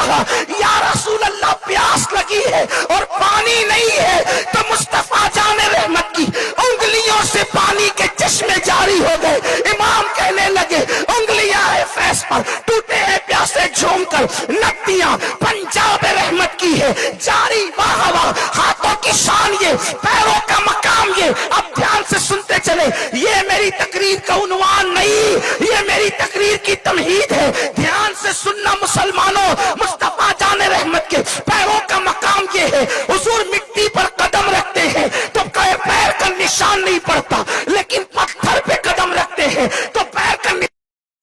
کہا یا رسول اللہ پیاس لگی ہے اور پانی نہیں ہے، تو مصطفیٰ جان رحمت کی انگلیوں سے پانی کے چشمے جاری ہو گئے۔ امام کہنے لگے انگلیاں ہے فیض پر، ٹوٹے ہیں پیاسے جھوم کر، نتیاں پنجاب رحمت کی ہے جاری واہ واہ، ہاتھوں کی شان یہ، پیروں کا مقام یہ۔ اب دھیان سے سنتے چلے، یہ میری تقریر کا عنوان نہیں، یہ میری تقریر کی تمہید ہے۔ دھیان سے سننا مسلمانوں، مصطفیٰ جان رحمت کے پیروں کا مقام یہ ہے۔ حضور مٹی پر قدم رکھتے ہیں تو پیر کا نشان نہیں پڑتا، لیکن پتھر پہ قدم رکھتے ہیں تو پیر کا نشان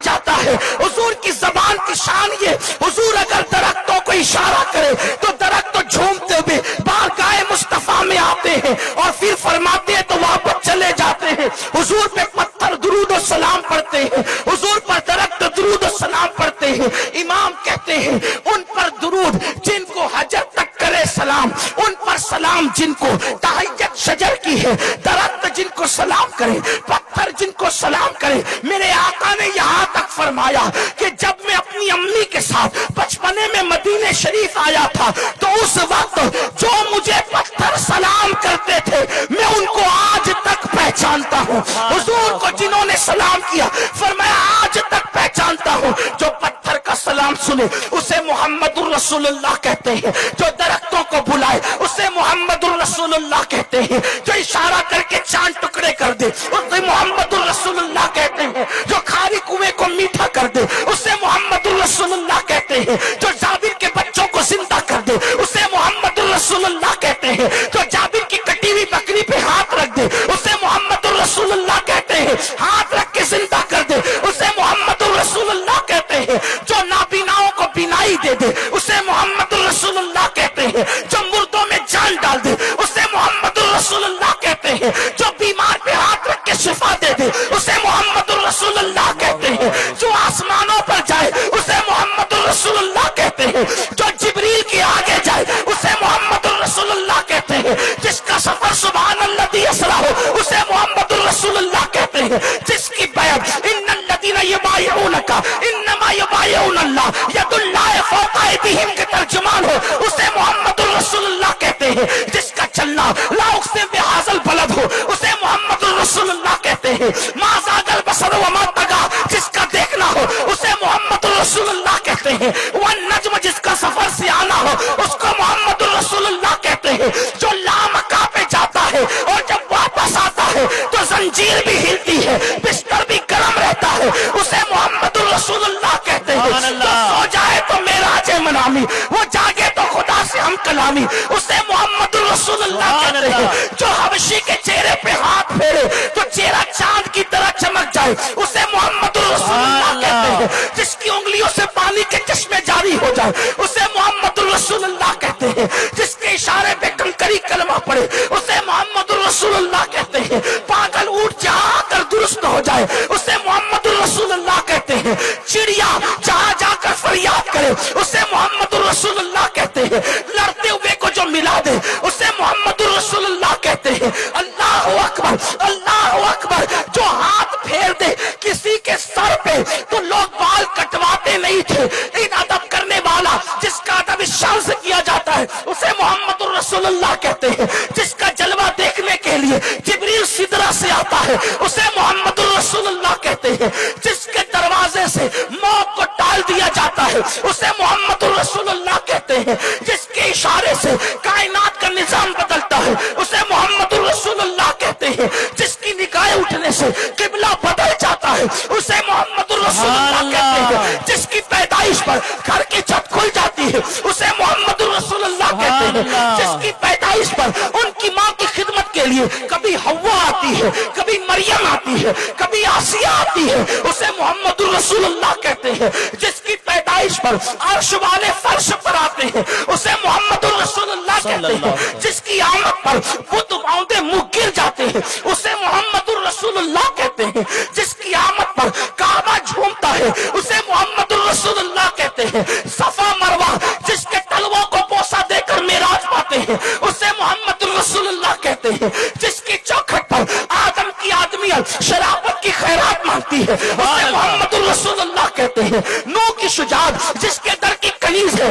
جاتا ہے۔ حضور کی زبان کی شان یہ، حضور اگر درختوں کو اشارہ کرے تو درخت تو جھومتے ہوئے بارگاہ مصطفیٰ میں آتے ہیں اور پھر فرماتے ہیں تو واپس چلے جاتے ہیں۔ حضور پہ پتھر درود و سلام پڑھتے ہیں، حضور پر درخت درود و سلام پڑھتے ہیں۔ امام کہتے ہیں ان پر درود جن کو حجر تک کرے سلام، ان پر سلام جن کو تحیت شجر کی ہے، درخت جن کو سلام کرے، پتھر جن کو سلام کرے۔ میرے آقا نے یہاں تک فرمایا کہ جب میں اپنی امی کے ساتھ بچپنے میں مدینہ شریف آیا تھا تو اس وقت جو مجھے پتھر سلام کرتے تھے میں ان کو آج تک پہچانتا ہوں۔ حضور کو جنہوں نے سلام کیا فرمایا آج تک پہچانتا ہوں۔ جو پتھر کا سلام سنے اسے محمد الرسول اللہ کہتے ہیں، جو درختوں کو بلائے اسے محمد الرسول اللہ کہتے ہیں، جو اشارہ کر کے چاند ٹکڑے کر دے اسے محمد الرسول اللہ کہتے ہیں، جو کھاری کنویں کو میٹھا کر دے اسے محمد الرسول اللہ کہتے ہیں، جو جابر کے بچوں کو زندہ کر دے اسے محمد الرسول اللہ کہتے ہیں، جو جابر کی کٹی ہوئی بکری پہ ہاتھ رکھ دے اسے محمد الرسول اللہ کہتے ہیں، ہاتھ رکھ کے زندہ کر دے اسے محمد الرسول اللہ کہتے ہیں، جو نابیناؤں کو بینائی دے دے اسے محمد الرسول اللہ کہتے ہیں، جو مردوں میں جان ڈال دے اسے محمد الرسول اللہ کہتے ہیں، جو بیمار پہ ہاتھ رکھ کے شفا دے دے اسے محمد الرسول اللہ کہتے ہیں، جو آسمانوں پر جائے اسے محمد الرسول اللہ کہتے ہیں، جو جبریل کے آگے جائے اسے محمد الرسول اللہ کہتے ہیں، جس کا سفر سبحان الذی اسرا ہو اسے محمد الرسول اللہ کہتے ہیں، جس کی بیعت ان الذین یبایعونک انما یبایعون اللہ ید اللہ فوق ایدیہم کے ترجمان ہو اسے محمد الرسول اللہ کہتے ہیں، جس کا چلنا لا اقسم بہذا البلد ہو اسے محمد الرسول اللہ کہتے ہیں، ما زاغ البصر وما طغی جس کا دیکھنا ہو اسے محمد الرسول اللہ کہتے ہیں، والنجم جس کا سفر سے آنا ہو اس کو محمد الرسول اللہ کہتے ہیں، جو لامکاں پہ جاتا ہے اور جب واپس آتا ہے تو زنجیر بھی ہلتی ہے بستر بھی گرم رہتا ہے اسے محمد الرسول اللہ کہتے ہیں، جو سو جائے تو معراج منامی وہ جاگے تو خدا سے ہم کلامی اسے محمد الرسول اللہ کہتے ہیں، جو حبشی کے چہرے پہ ہاتھ پھیرے تو چہرہ چاند کی طرح چمک جائے اسے محمد الرسول اللہ کہتے ہیں، جس کی انگلیوں سے پانی کے چشمے جاری ہو جائے اسے محمد الرسول اللہ کہتے ہیں، جس کے اشارے پہ کنکری کلمہ پڑے اسے محمد الرسول اللہ کہتے ہیں، پاگل اونٹ جہاں کر درست ہو جائے اسے محمد الرسول اللہ کہتے ہیں، چڑیا جہاں جا کر فریاد کرے اسے محمد الرسول اللہ کہتے ہیں، لڑتے ہوئے کو جو ملا دے اسے محمد الرسول اللہ کہتے ہیں، اللہ اکبر اللہ اکبر، جو ہاتھ پھیر دے کسی کے سر پہ تو لوگ بال کٹواتے نہیں تھے، ان ادب کرنے والا جس کا ادب اس شان سے کیا جاتا ہے اسے محمد الرسول اللہ کہتے ہیں، جس کا جلوہ دیکھنے کے لیے جبریل سدرہ سے آتا ہے اسے محمد الرسول اللہ کہتے ہیں، جس کے دروازے سے موت کو ٹال دیا جاتا ہے اسے محمد الرسول اللہ کہتے ہیں، جس کے اشارے سے کائنات کا نظام بدلتا ہے اسے محمد الرسول اللہ کہتے ہیں، جس کی نگاہیں اٹھنے سے قبلہ بدل جاتا ہے اسے محمد الرسول اللہ کہتے ہیں، جس کی پیدائش پر گھر کی چھت کھل جاتی ہے اسے محمد الرسول اللہ کہتے ہیں، جس کی پیدائش پر ان کی ماں کی خدمت کے لیے کبھی حوا آتی ہے کبھی مریم آتی ہے کبھی آسیہ آتی ہے اسے محمد الرسول اللہ کہتے ہیں، جس کی پیدائش پر عرش والے فرش پر آتے ہیں اسے محمد الرسول اللہ کہتے ہیں، جس کی آمد پر بت باؤندے منہ گر جاتے ہیں اسے محمد الرسول اللہ کہتے ہیں، جس کی آمد پر کعبہ جھومتا ہے اسے محمد الرسول اللہ کہتے ہیں، صفا مروہ جس کے تلووں کو بوسہ دے کر معراج پاتے ہیں اسے محمد الرسول اللہ کہتے ہیں، جس کی چوکھٹ پر آدم کی آدمیت شرافت کی خیرات مانگتی ہے اسے محمد الرسول اللہ کہتے ہیں، نو کی شجاعت جس کے در کی کنیز ہے